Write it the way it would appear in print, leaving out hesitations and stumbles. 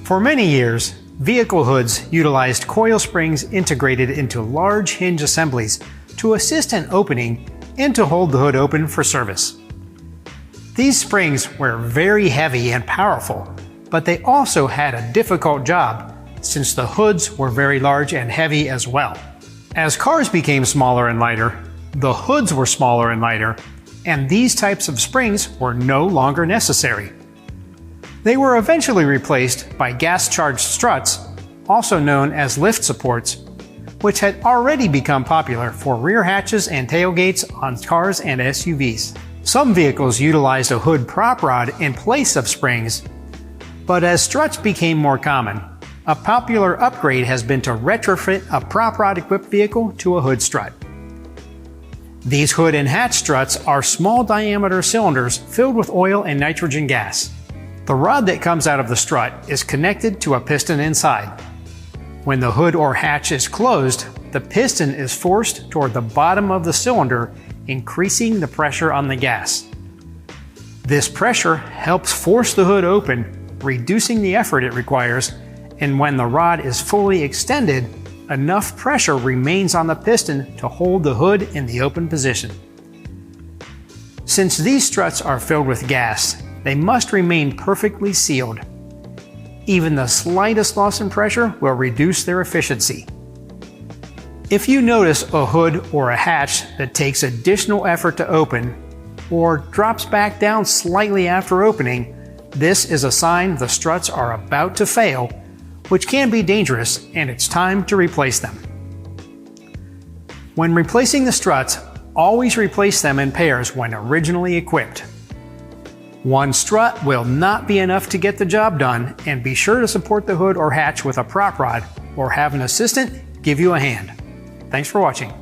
For many years, vehicle hoods utilized coil springs integrated into large hinge assemblies to assist in opening and to hold the hood open for service. These springs were very heavy and powerful, but they also had a difficult job since the hoods were very large and heavy as well. As cars became smaller and lighter, the hoods were smaller and lighter, and these types of springs were no longer necessary. They were eventually replaced by gas-charged struts, also known as lift supports, which had already become popular for rear hatches and tailgates on cars and SUVs. Some vehicles utilized a hood prop rod in place of springs, but as struts became more common, a popular upgrade has been to retrofit a prop rod equipped vehicle to a hood strut. These hood and hatch struts are small diameter cylinders filled with oil and nitrogen gas. The rod that comes out of the strut is connected to a piston inside. When the hood or hatch is closed, the piston is forced toward the bottom of the cylinder, increasing the pressure on the gas. This pressure helps force the hood open, reducing the effort it requires, and when the rod is fully extended, enough pressure remains on the piston to hold the hood in the open position. Since these struts are filled with gas, they must remain perfectly sealed. Even the slightest loss in pressure will reduce their efficiency. If you notice a hood or a hatch that takes additional effort to open, or drops back down slightly after opening, this is a sign the struts are about to fail, which can be dangerous, and it's time to replace them. When replacing the struts, always replace them in pairs when originally equipped. One strut will not be enough to get the job done, and be sure to support the hood or hatch with a prop rod or have an assistant give you a hand. Thanks for watching.